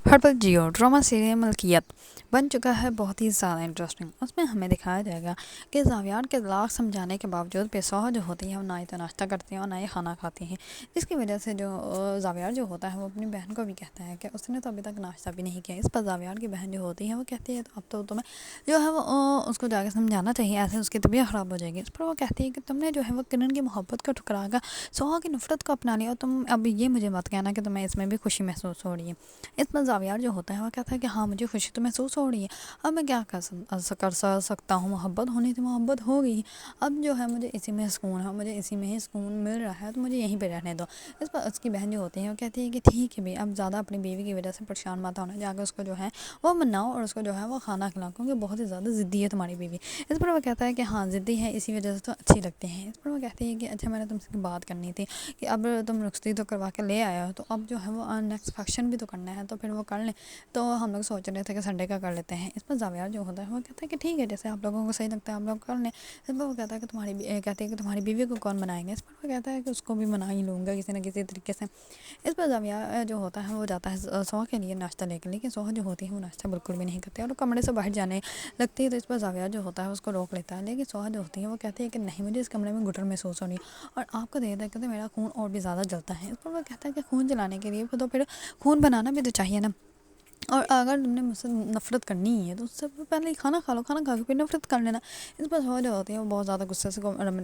Herbal जियो drama serial मलकियत बन चुका है बहुत ही ज़्यादा इंटरेस्टिंग। उसमें हमें दिखाया जाएगा कि ज़ावियार के लाख समझाने के बावजूद बेसौह जो होती है वो ना ही तो नाश्ता करती हैं और ना ही खाना खाती हैं। इसकी वजह से जो ज़ावियार जो होता है वो अपनी बहन को भी कहता है कि उसने तो अभी तक नाश्ता भी नहीं किया। इस पर ज़ावियार की बहन जो होती है वो कहती है तो अब तो तुम्हें जो है वो उसको जाके समझाना चाहिए, ऐसे उसकी तबीयत ख़राब हो जाएगी। इस पर वो कहती है कि तुमने जो है वो किरण की मोहब्बत को ठुकरा कर सोहा की नफ़रत को अपना लिया और तुम अब ये मुझे मत कहना कि तुम्हें इसमें भी खुशी महसूस हो रही है। इस पर ज़ावियार जो होता है वो कहता है कि हाँ मुझे खुशी तो महसूस हो रही है, अब मैं क्या कर सकता हूँ, मोहब्बत होनी थी मोहब्बत हो गई, अब जो है मुझे इसी में सुकून है, मुझे इसी में ही सुकून मिल रहा है तो मुझे यहीं पे रहने दो। इस पर उसकी बहन जो होती है वो कहती है कि ठीक है भाई, अब ज़्यादा अपनी बीवी की वजह से परेशान मत होना, जाकर उसको जो है वो मनाओ और उसको जो है वो खाना खिलाओ, क्योंकि बहुत ही ज़्यादा ज़िद्दी है तुम्हारी बीवी। इस पर वो कहता है कि हाँ ज़िद्दी है इसी वजह से तो अच्छी लगती हैं। इस पर वो कहती है कि अच्छा मैंने तुमसे बात करनी थी कि अब तुम रुखसती तो करवा के ले आया हो तो अब जो है वो नेक्स्ट फंक्शन भी तो करना है, तो फिर वो कर लें। तो हम लोग सोच रहे थे कि संडे का कर लेते हैं। इस पर ज़ावियार जो होता है वो कहता है कि ठीक है जैसे आप लोगों को सही लगता है आप लोग कर लें। इस पर वो कहता है कि कहती है कि तुम्हारी बीवी को कौन बनाएंगे। इस पर वो कहता है कि उसको भी मना ही लूँगा किसी न किसी तरीके से। इस पर ज़ावियार जो होता है वो जाता है सोहा के लिए नाश्ता लेकर, लेकिन सोहा जो होती है वो नाश्ता बिल्कुल भी नहीं करती और कमरे से बाहर जाने लगती है। तो इस पर ज़ावियार जो होता है उसको रोक लेता है, लेकिन सोहा जो होती है वो कहती है कि नहीं मुझे इस कमरे में घुटन महसूस हो रही है और आपको देख देख के मेरा खून और भी ज़्यादा जलता है। इस पर वो कहता है कि खून जलाने के लिए तो फिर खून बनाना भी तो चाहिए ना, और अगर तुमने मुझसे नफ़रत करनी ही है तो उससे पहले ही खाना खा लो, खाना खा के फिर नफ़रत कर लेना। इस पर सोहा जो होती है वो बहुत ज़्यादा गुस्से से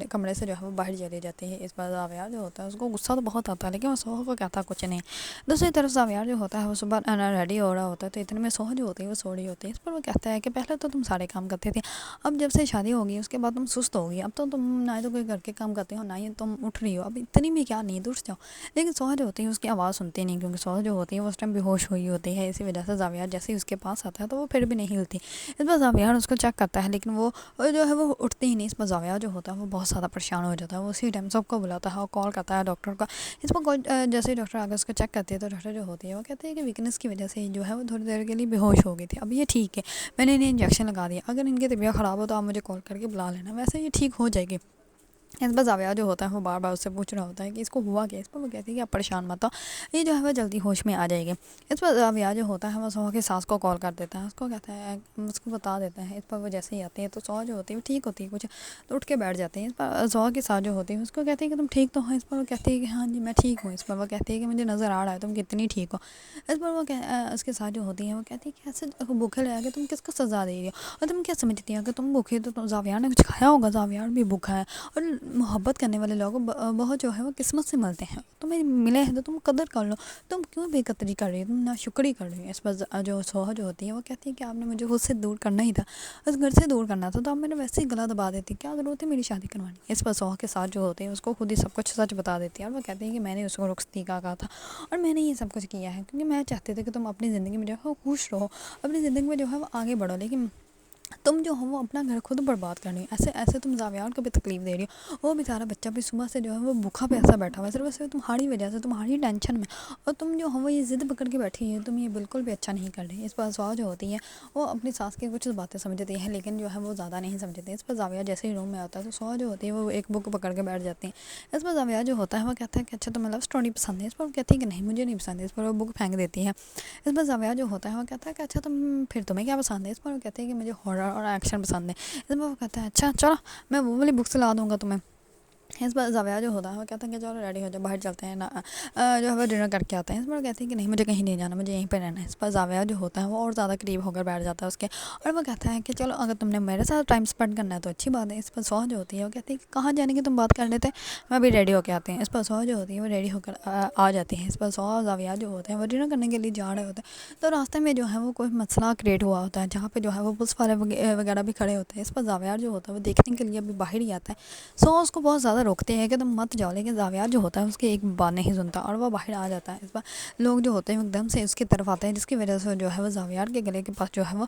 कमरे से जो है वो बाहर चली जाती है। इस पर ज़ावियार जो होता है उसको गुस्सा तो बहुत आता है, लेकिन वो सोहा को कहता कुछ नहीं। दूसरी तरफ ज़ावियार जो होता है वो सुबह रेडी हो रहा होता है, तो इतने में सोहा जो होती है वो सो रही होती है। इस पर वो कहता है कि पहले तो तुम सारे काम करते थे, अब जब से शादी होगी उसके बाद तुम सुस्त हो गई, अब तो तुम ना ही तो कोई घर के काम करते हो ना ही तुम उठ रही हो, अब इतनी भी क्या नींद उठ जाओ। लेकिन सोहा जो होती है उसकी आवाज़ सुनती नहीं, क्योंकि सोहा जो होती है वो उस टाइम बेहोश हुई होती है। इसी वजह से ज़ावियार जैसे ही उसके पास आता है तो वो फिर भी नहीं हिलती। इस पर ज़ावियार उसको चेक करता है लेकिन वो जो है वो उठती ही नहीं। इस पर ज़ावियार जो होता है वो बहुत ज़्यादा परेशान हो जाता है, वो उसी टाइम सबको बुलाता है और कॉल करता है डॉक्टर का। इस पर जैसे ही डॉक्टर आगे उसको चेक करती है तो डॉक्टर जो होती है वो कहती है कि वीकनेस की वजह से जो है वो थोड़ी देर के लिए बेहोश हो गई थी, अब ये ठीक है, मैंने इन्हें इंजेक्शन लगा दिया, अगर इनकी तबीयत ख़राब हो तो आप मुझे कॉल करके बुला लेना, वैसे ये ठीक हो जाएगी। इस पर ज़ावियार जो होता है वो बार बार उससे पूछ रहा होता है कि इसको हुआ क्या। इस पर वो कहती है कि आप परेशान मत हो, ये जो है वो जल्दी होश में आ जाएगी। इस पर ज़ावियार जो होता है वो सोहा की सास को कॉल कर देता है, उसको कहता है उसको बता देता है। इस पर वो जैसे ही आती है तो सोहा जो होती है वो ठीक होती है कुछ, तो उठ के बैठ जाती है। इस पर सोहा की सास जो होती है उसको कहती है कि तुम ठीक तो हो। इस पर वो कहती है कि हाँ जी मैं ठीक हूँ। इस पर वो कहती है कि मुझे नज़र आ रहा है तुम कितनी ठीक हो। इस पर वो उसके साथ जो होती है वो कहती है कि ऐसे भूखे लगा के तुम किसको सज़ा दे रही हो और तुम क्या समझती हो कि तुम भूखे तो ज़ावियार ने कुछ खाया होगा, ज़ावियार भी भूखा है। और मोहब्बत करने वाले लोग बहुत जो है वो किस्मत से मिलते हैं, तुम्हें मिले हैं तो तुम कदर कर लो, तुम क्यों बेकदरी कर रही हो, तुम नाशुक्री कर रही हो। इस पर जो सोहा जो होती है वो कहती है कि आपने मुझे खुद से दूर करना ही था, उस घर से दूर करना था तो आप मैंने वैसे ही गला दबा देती, क्या ज़रूरत है मेरी शादी करवानी। इस पर सोहा के साथ जो होते हैं उसको खुद ही सब कुछ सच बता देती है और वो कहती है कि मैंने उसको रुखसती का कहा था और मैंने ये सब कुछ किया है क्योंकि मैं चाहती थी कि तुम अपनी ज़िंदगी में जो है वो खुश रहो, अपनी ज़िंदगी में जो है वो आगे बढ़ो, लेकिन तुम जो हो वो अपना घर खुद बर्बाद कर रही हो, ऐसे ऐसे तुम ज़ावियार को भी तकलीफ़ दे रही हो। वो बेचारा बच्चा भी सुबह से जो है वो भूखा प्यासा बैठा हुआ है सिर्फ सिर्फ तुम्हारी वजह से, तुम्हारी टेंशन में, और तुम जो हो वो ये ज़िद पकड़ के बैठी है, तुम ये बिल्कुल भी अच्छा नहीं कर रही। इस पर स्वाह जो होती है वो अपनी सास की कुछ बातें समझती है लेकिन जो है वो ज़्यादा नहीं समझती। इस पर ज़ावियार जैसे ही रूम में आता है तो स्वाह जो होती है वो एक बुक पकड़ के बैठ जाती है। इस पर ज़ावियार जो होता है वो कहता है कि अच्छा तुम्हें लव स्टोरी पसंद है। इस पर वो कहती है कि नहीं मुझे नहीं पसंद है। इस पर वो बुक फेंक देती है। इस पर ज़ावियार जो होता है वो कहता है कि अच्छा तुम्हें क्या पसंद है। इस पर वो कहते हैं कि मुझे हॉरर और एक्शन पसंद है। इस पर वो कहता है अच्छा चलो मैं वो वाली बुक्स ला दूंगा तुम्हें। इस बार ज़ावियार जो होता है वो कहता है कि चलो रेडी हो जाओ बाहर चलते हैं ना, जो है वो डिनर करके आते हैं। इस बार कहती है कि नहीं मुझे कहीं नहीं जाना, मुझे यहीं पर रहना है। इस पर ज़ावियार जो होता है वो और ज़्यादा करीब होकर बैठ जाता है उसके, और वो कहता है कि चलो अगर तुमने मेरे साथ टाइम स्पेंड करना है तो अच्छी बात है। इस पर सोहा जो होती है वो कहती है कि कहाँ जाने की तुम बात कर लेते हैं, मैं अभी रेडी होकर आते हैं। इस पर सोहा जो होती है वो रेडी होकर आ जाती है। इस पर सोहा और ज़ावियार जो होते हैं वो डिनर करने के लिए जा रहे होते हैं, तो रास्ते में जो है वो कोई मसला क्रिएट हुआ होता है जहाँ पे जो है वो पुलिस वाले वगैरह भी खड़े होते हैं। इस पर ज़ावियार जो होता है वो देखने के लिए अभी बाहर ही आता है। सो उसको बहुत ज़्यादा रोकते हैं कि तुम मत जाओ, लेकिन ज़ावियार जो होता है उसकी एक बात नहीं सुनता और वो बाहर आ जाता है। इस बार लोग जो होते हैं एकदम से उसकी तरफ आते हैं जिसकी वजह से जो है वो ज़ावियार के गले के पास जो है वो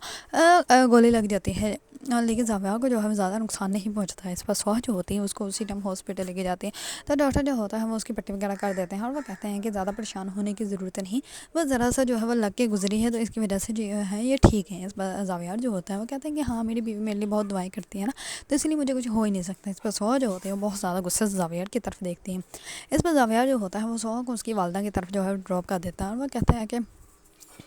गोली लग जाती है, लेकिन ज़ावियार को जो है ज़्यादा नुकसान नहीं पहुंचता है। इस पर स्वाह जो होती है उसको उसी टाइम हॉस्पिटल लेके जाती है, तो डॉक्टर जो होता है वो उसकी पट्टी वगैरह कर देते हैं और वो कहते हैं कि ज़्यादा परेशान होने की ज़रूरत नहीं, बस ज़रा सा जो है वो लग के गुजरी है तो इसकी वजह से जो है ये ठीक है। इस पर ज़ावियार जो होता है वो कहते हैं कि हाँ मेरी बीवी मेरे लिए बहुत दुआएं करती है ना, तो इसलिए मुझे कुछ हो ही नहीं सकता। इस पर सोहा जो होती है वो बहुत ज़्यादा गुस्से से ज़ावियार की तरफ देखती है। इस पर ज़ावियार जो होता है वो सोहा को उसकी वालदा की तरफ जो है ड्रॉप कर देता है और वो कहता है कि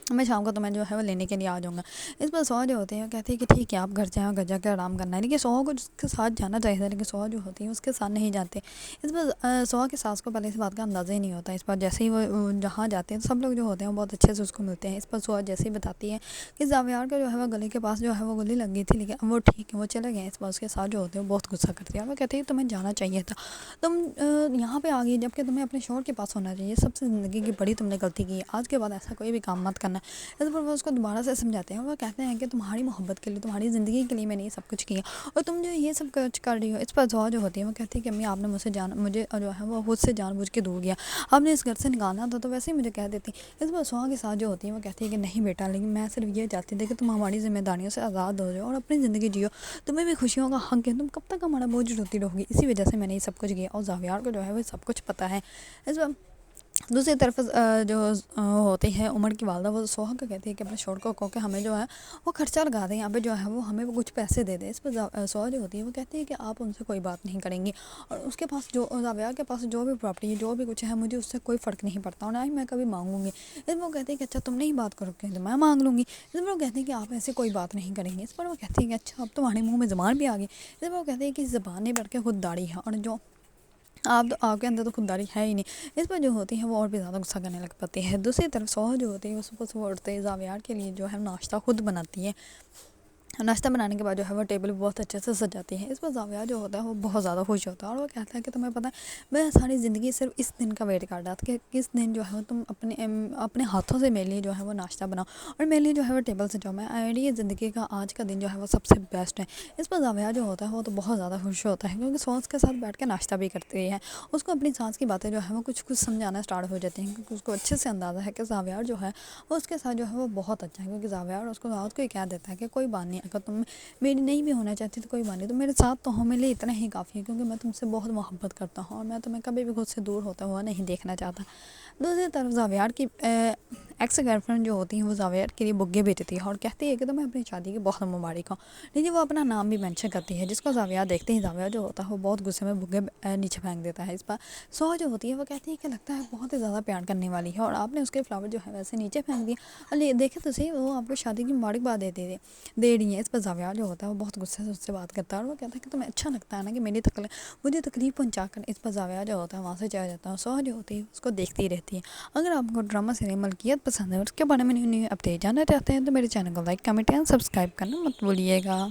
میں شام کو تمہیں جو ہے وہ لینے کے لیے آ جاؤں گا۔ اس پر سوہا جو ہوتے ہیں وہ کہتی ہے کہ ٹھیک ہے آپ گھر جائیں، گھر جا کے آرام کرنا ہے، لیکن سوہا کو جس کے ساتھ جانا چاہیے تھا، لیکن سوہا جو ہوتی ہے اس کے ساتھ نہیں جاتے۔ اس پر سوہا کی ساس کو پہلے اس بات کا اندازہ ہی نہیں ہوتا۔ اس پر جیسے ہی وہ جہاں جاتے ہیں سب لوگ جو ہوتے ہیں وہ بہت اچھے سے اس کو ملتے ہیں۔ اس پر سوہا جیسے ہی بتاتی ہے کہ زاویار کا جو ہے وہ گلے کے پاس جو ہے وہ گولی لگ گئی تھی، لیکن اب وہ ٹھیک ہے، وہ چلے گئے۔ اس پر اس کے ساتھ جو ہوتے ہیں وہ بہت غصہ کرتے ہیں اور وہ کہتے ہیں کہ تمہیں جانا چاہیے تھا، تم یہاں پہ آ گئی جبکہ تمہیں اپنے شوہر کے پاس ہونا چاہیے۔ سب سے زندگی کی بڑی تم نے غلطی کی ہے، آج کے بعد ایسا کوئی بھی کام مت کرنا۔ اس پر وہ اس کو دوبارہ سے سمجھاتے ہیں اور وہ کہتے ہیں کہ تمہاری محبت کے لیے، تمہاری زندگی کے لیے میں نے یہ سب کچھ کیا اور تم جو یہ سب کچھ کر رہی ہو۔ اس پر زوہا جو ہوتی ہے وہ کہتی ہے کہ امی آپ نے مجھے جو ہے وہ خود سے جان بوجھ کے دور گیا، آپ نے اس گھر سے نکالنا تھا تو ویسے ہی مجھے کہہ دیتی۔ اس پر سوہا کے ساتھ جو ہوتی ہے وہ کہتی ہے کہ نہیں بیٹا، لیکن میں صرف یہ چاہتی تھی کہ تم ہماری ذمہ داریوں سے آزاد ہو جاؤ اور اپنی زندگی جیو، تمہیں بھی خوشیوں کا حق ہے، تم کب تک ہمارا بوجھ ڈھوتی رہو گی، اسی وجہ سے میں نے یہ سب کچھ کیا۔ اور زاویار کو جو ہے وہ سب کچھ پتہ ہے۔ اس پر دوسری طرف جو ہوتی ہے عمر کی والدہ، وہ سوہا کو کہتی ہے کہ اپنے شوہر کو کہو کہ ہمیں جو ہے وہ خرچہ لگا دیں، یہاں پہ جو ہے وہ ہمیں وہ کچھ پیسے دے دیں۔ اس پر سوہا جو ہوتی ہے وہ کہتی ہے کہ آپ ان سے کوئی بات نہیں کریں گی اور اس کے پاس جو زاویار کے پاس جو بھی پراپرٹی ہے، جو بھی کچھ ہے، مجھے اس سے کوئی فرق نہیں پڑتا اور نہ ہی میں کبھی مانگوں گی۔ اس پر وہ کہتی ہے کہ اچھا تم نہیں بات کرو گے تو میں مانگ لوں گی۔ اس پر وہ کہتی ہے کہ آپ ایسے کوئی بات نہیں کریں گے۔ اس پر وہ کہتی ہے کہ اچھا اب تمہارے منہ میں زبان بھی آ گئی۔ اس پر وہ کہتی ہے کہ زبان نہیں بڑھ کے خودداری ہے اور جو آپ کے اندر تو خودداری ہے ہی نہیں۔ اس پر جو ہوتی ہے وہ اور بھی زیادہ غصہ کرنے لگ پاتی ہے۔ دوسری طرف سوہا جو ہوتی ہے وہ صبح اٹھتے ہی زاویار کے لیے جو ہے ناشتہ خود بناتی ہے۔ ناشتہ بنانے کے بعد جو ہے وہ ٹیبل بہت اچھے سے سجاتی ہے۔ اس پر زاویار جو ہوتا ہے وہ بہت زیادہ خوش ہوتا ہے اور وہ کہتا ہے کہ تمہیں پتہ ہے میں ساری زندگی صرف اس دن کا ویٹ کر رہا تھا کہ کس دن جو ہے تم اپنے ہاتھوں سے میرے لیے جو ہے وہ ناشتہ بناؤ اور میرے لیے جو ہے وہ ٹیبل سجاؤ۔ میری زندگی کا آج کا دن جو ہے وہ سب سے بیسٹ ہے۔ اس پر زاویار جو ہوتا ہے وہ تو بہت زیادہ خوش ہوتا ہے کیونکہ ساس کے ساتھ بیٹھ کے ناشتہ بھی کرتی ہے۔ اس کو اپنی ساس کی باتیں جو ہے وہ کچھ سمجھانا اسٹارٹ ہو جاتی ہیں کیونکہ اس کو اچھے سے اندازہ ہے کہ زاویار جو ہے وہ اس کے ساتھ جو ہے وہ بہت اچھا ہے، کیونکہ زاویار اس کو رات کو ہی کہہ دیتا ہے کہ کوئی بات نہیں، اگر تم میری نہیں بھی ہونا چاہتی تو کوئی بات نہیں، تو میرے ساتھ تو ہو، میرے لیے اتنا ہی کافی ہے کیونکہ میں تم سے بہت محبت کرتا ہوں اور میں تمہیں کبھی بھی خود سے دور ہوتا ہوا نہیں دیکھنا چاہتا۔ دوسری طرف زاویار کی ایکس گرل فرینڈ جو ہوتی ہیں وہ زاویار کے لیے بگے بیچتی ہے اور کہتی ہے کہ تمہیں اپنی شادی کی بہت مبارک ہو، لیکن وہ اپنا نام بھی مینشن کرتی ہے، جس کو زاویار دیکھتے ہی زاویار جو ہوتا ہے وہ بہت غصے میں بگے نیچے پھینک دیتا ہے۔ اس پر سوہا جو ہوتی ہے وہ کہتی ہے کہ لگتا ہے بہت ہی زیادہ پیار کرنے والی ہے اور آپ نے اس کے فلاور جو ہے ویسے نیچے پھینک دیا اور دیکھے تو صحیح وہ آپ کو شادی کی مبارکباد دے رہی ہیں۔ اس پر زاویار جو ہوتا ہے وہ بہت غصے سے اس سے بات کرتا ہے اور وہ کہتا ہے کہ تمہیں اچھا لگتا ہے نا کہ مجھے تکلیف پہنچا کر۔ اس پر زاویار جو ہوتا ہے وہاں سے چلا جاتا ہے اور سوہا جو ہوتی ہے اس کو دیکھتی رہتی ہے۔ اگر آپ کو ڈرامہ سیریل ملکیت پسند ہے اور اس کے بارے میں نیو اپڈیٹ جاننا چاہتے ہیں تو میرے چینل کو لائک، کمنٹ اینڈ سبسکرائب کرنا مت بھولیے گا۔